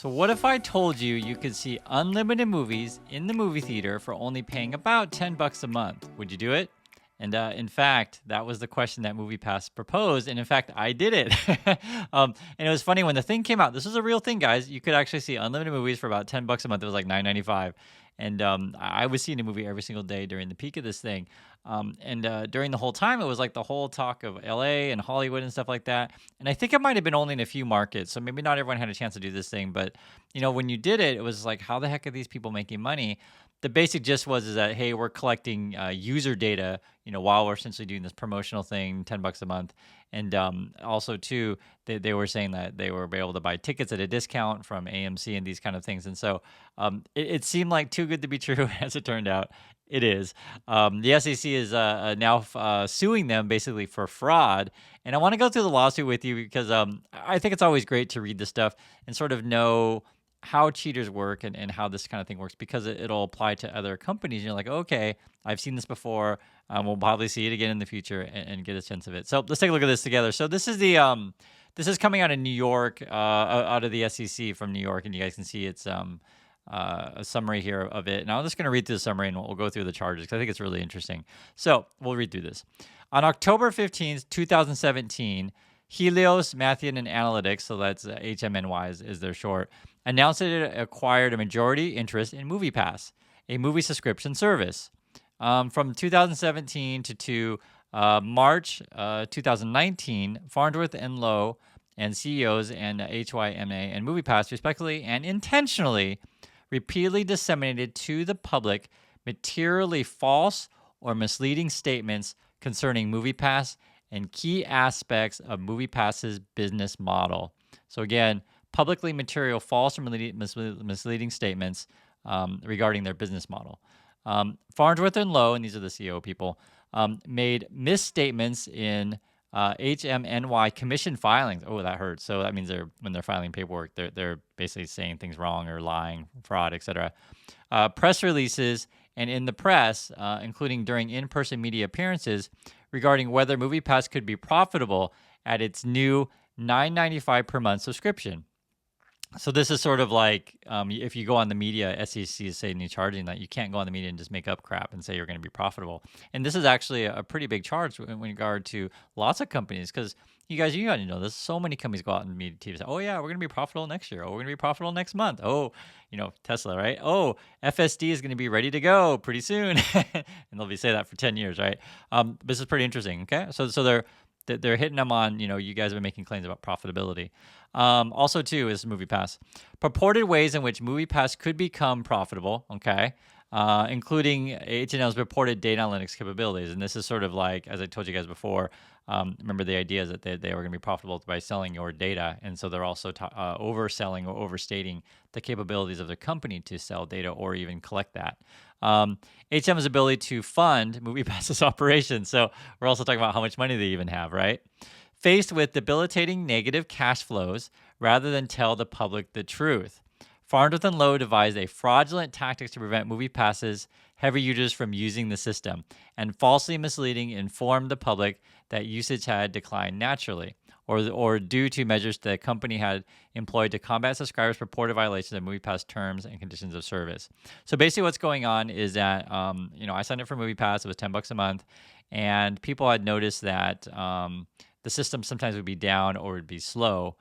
So what if I told you you could see unlimited movies in the movie theater for only paying about $10 a month? Would you do it? And in fact, that was the question that MoviePass proposed. And in fact, I did it. And it was funny when the thing came out. This was a real thing, guys. You could actually see unlimited movies for about $10 a month. It was like $9.95. And I was seeing a movie every single day during the peak of this thing. And during the whole time, it was like the whole talk of LA and Hollywood and stuff like that. And I think it might have been only in a few markets. So maybe not everyone had a chance to do this thing. But, when you did it, it was like, how the heck are these people making money? The basic gist was that, hey, we're collecting user data, while we're essentially doing this promotional thing, $10 a month. And also, too, they were saying that they were able to buy tickets at a discount from AMC and these kind of things. And so it seemed like too good to be true, as it turned out. It is. The SEC is now suing them basically for fraud. And I want to go through the lawsuit with you because I think it's always great to read this stuff and sort of know how cheaters work and how this kind of thing works, because it'll apply to other companies. And you're like, okay, I've seen this before. We'll probably see it again in the future and get a sense of it. So let's take a look at this together. So this is this is coming out of New York, out of the SEC from New York, and you guys can see it's a summary here of it. And I'm just going to read through the summary and we'll go through the charges because I think it's really interesting. So we'll read through this. On October 15th, 2017, Helios Matheson and Analytics, so that's HMNY is their short, announced that it acquired a majority interest in MoviePass, a movie subscription service. From 2017 to March 2019, Farnsworth and Lowe and CEOs and HYMA and MoviePass respectively and intentionally repeatedly disseminated to the public materially false or misleading statements concerning MoviePass and key aspects of MoviePass's business model. So again, publicly material false or misleading statements regarding their business model. Farnsworth and Lowe, and these are the CEO people, made misstatements in HMNY commission filings. Oh, that hurts. So that means when they're filing paperwork, they're basically saying things wrong or lying, fraud, etc. Press releases and in the press, including during in-person media appearances, regarding whether MoviePass could be profitable at its new $9.95 per month subscription. So this is sort of like if you go on the media, SEC is saying you're charging that. You can't go on the media and just make up crap and say you're going to be profitable. And this is actually a pretty big charge in regard to lots of companies, because you got to know this. So many companies go out and media TV say, oh yeah, we're going to be profitable next year. Oh, we're going to be profitable next month. Oh, Tesla, right? Oh, FSD is going to be ready to go pretty soon. And they'll be saying that for 10 years, right? This is pretty interesting, okay? So they're hitting them on, you guys have been making claims about profitability. Also, too, is MoviePass. Purported ways in which MoviePass could become profitable, okay, including H&L's reported data analytics capabilities. And this is sort of like, as I told you guys before, remember the idea is that they were going to be profitable by selling your data. And so they're also overselling or overstating the capabilities of the company to sell data or even collect that. HM's ability to fund MoviePass's operations. So we're also talking about how much money they even have, right? Faced with debilitating negative cash flows rather than tell the public the truth. Farnsworth and Lowe devised a fraudulent tactics to prevent MoviePass's heavy users from using the system, and falsely misleading informed the public that usage had declined naturally, or due to measures the company had employed to combat subscribers' purported violations of MoviePass terms and conditions of service. So basically what's going on is that, I signed up for MoviePass. It was $10 a month, and people had noticed that the system sometimes would be down or would be slow,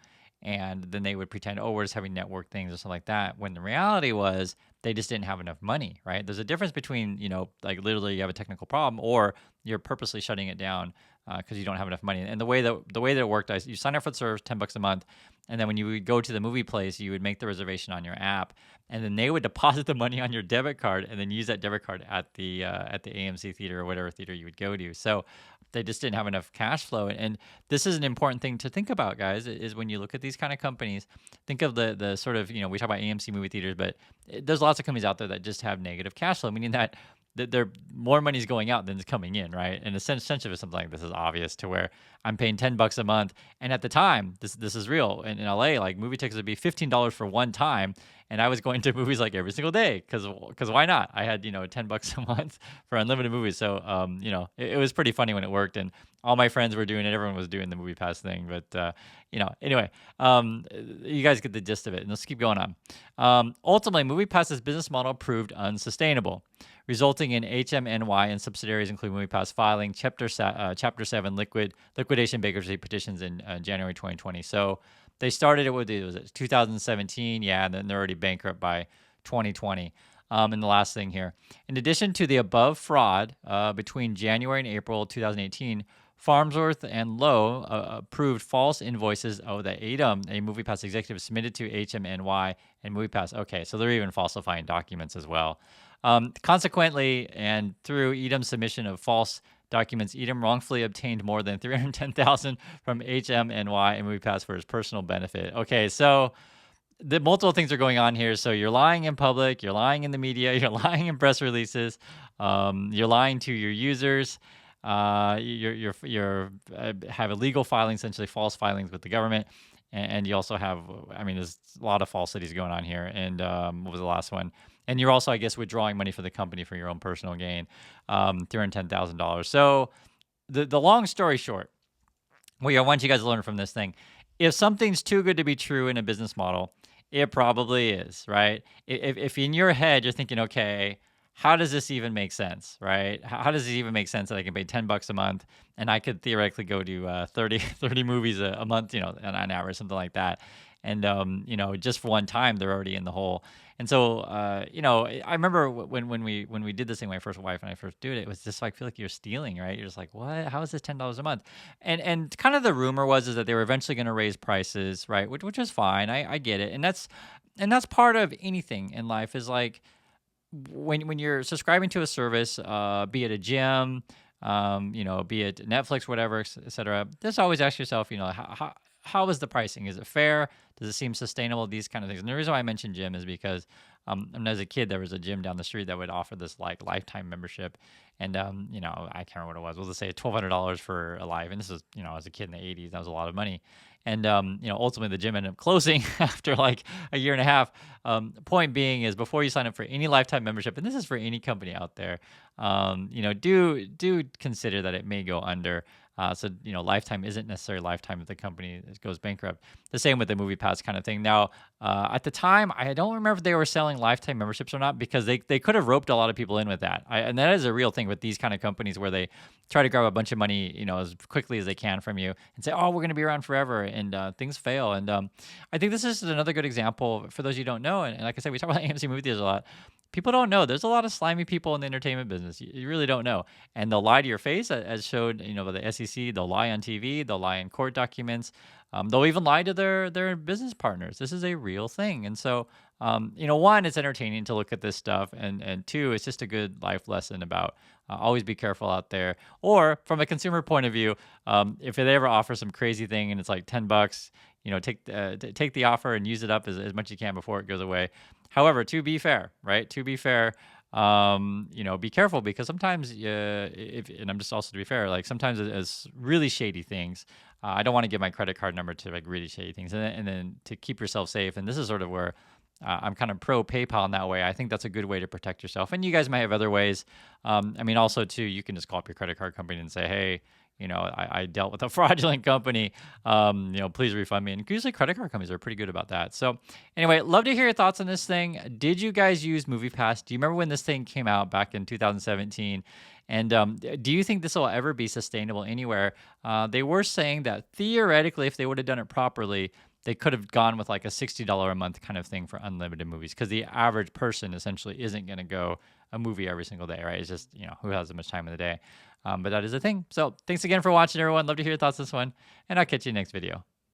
and then they would pretend, oh, we're just having network things or something like that, when the reality was they just didn't have enough money, right? There's a difference between, like literally you have a technical problem or you're purposely shutting it down because you don't have enough money. And the way that it worked, you sign up for the service, $10 a month, and then when you would go to the movie place, you would make the reservation on your app, and then they would deposit the money on your debit card and then use that debit card at the AMC theater or whatever theater you would go to. So they just didn't have enough cash flow. And this is an important thing to think about, guys, is when you look at these kind of companies, think of the sort of, we talk about AMC movie theaters, but there's lots of companies out there that just have negative cash flow, meaning that there more money is going out than is coming in, right? And essentially something like this is obvious, to where I'm paying $10 a month, and at the time, this is real. In LA, like movie tickets would be $15 for one time, and I was going to movies like every single day because why not? I had $10 a month for unlimited movies, so it was pretty funny when it worked, and all my friends were doing it. Everyone was doing the MoviePass thing, but anyway, you guys get the gist of it, and let's keep going on. Ultimately, MoviePass's business model proved unsustainable, resulting in HMNY and subsidiaries, including MoviePass, filing Chapter 7 liquidation bankruptcy petitions in January 2020. So they started it with 2017, yeah, and then they're already bankrupt by 2020. And the last thing here, in addition to the above fraud, between January and April 2018, Farnsworth and Lowe approved false invoices that Edom, a MoviePass executive, submitted to HMNY and MoviePass. Okay, so they're even falsifying documents as well. Consequently, and through Edom's submission of false documents, Edom wrongfully obtained more than $310,000 from HMNY and MoviePass for his personal benefit. Okay, so the multiple things are going on here. So you're lying in public, you're lying in the media, you're lying in press releases, you're lying to your users. You're have illegal filings, essentially false filings with the government, and you also have, there's a lot of falsities going on here. And what was the last one? And you're also, I guess, withdrawing money for the company for your own personal gain, $310,000. So the long story short, what I want you guys to learn from this thing: if something's too good to be true in a business model, it probably is, right? If in your head you're thinking, okay, how does this even make sense, right? How does it even make sense that I can pay $10 a month and I could theoretically go to 30 movies a month, on average, something like that. And, just for one time, they're already in the hole. And so, I remember when we did this thing, my first wife and I first did it, it was just like, feel like you're stealing, right? You're just like, what? How is this $10 a month? And kind of the rumor is that they were eventually going to raise prices, right? Which is fine. I get it. And that's part of anything in life, is like, when you're subscribing to a service, be it a gym, be it Netflix, whatever, et cetera, just always ask yourself, how is the pricing? Is it fair? Does it seem sustainable? These kind of things. And the reason why I mentioned gym is because as a kid, there was a gym down the street that would offer this like lifetime membership. And, I can't remember what it was. We'll just say $1,200 for a life. And this was, as a kid in the 80s, that was a lot of money. And, ultimately the gym ended up closing after like a year and a half. Point being is, before you sign up for any lifetime membership, and this is for any company out there, do consider that it may go under. So, lifetime isn't necessarily lifetime if the company goes bankrupt. The same with the MoviePass kind of thing. Now, at the time, I don't remember if they were selling lifetime memberships or not, because they could have roped a lot of people in with that. And that is a real thing with these kind of companies, where they try to grab a bunch of money, as quickly as they can from you and say, oh, we're going to be around forever, and things fail. And I think this is another good example for those you don't know. And like I said, we talk about AMC movie theaters a lot. People don't know. There's a lot of slimy people in the entertainment business. You really don't know. And they'll lie to your face, as showed, by the SEC. They'll lie on TV. They'll lie in court documents. They'll even lie to their business partners. This is a real thing. And so, one, it's entertaining to look at this stuff. And two, it's just a good life lesson about always be careful out there. Or from a consumer point of view, if they ever offer some crazy thing and it's like $10, take the offer and use it up as much as you can before it goes away. However, to be fair, right? Be careful, because sometimes, and I'm just also to be fair, like sometimes it's really shady things. I don't want to give my credit card number to like really shady things, and then to keep yourself safe. And this is sort of where I'm kind of pro PayPal in that way. I think that's a good way to protect yourself. And you guys might have other ways. Also too, you can just call up your credit card company and say, hey, I dealt with a fraudulent company. Please refund me. And usually credit card companies are pretty good about that. So anyway, love to hear your thoughts on this thing. Did you guys use MoviePass? Do you remember when this thing came out back in 2017? And do you think this will ever be sustainable anywhere? They were saying that theoretically, if they would have done it properly, they could have gone with like a $60 a month kind of thing for unlimited movies, because the average person essentially isn't going to go a movie every single day, right? It's just, who has so much time in the day. But that is a thing. So thanks again for watching, everyone. Love to hear your thoughts on this one, and I'll catch you next video.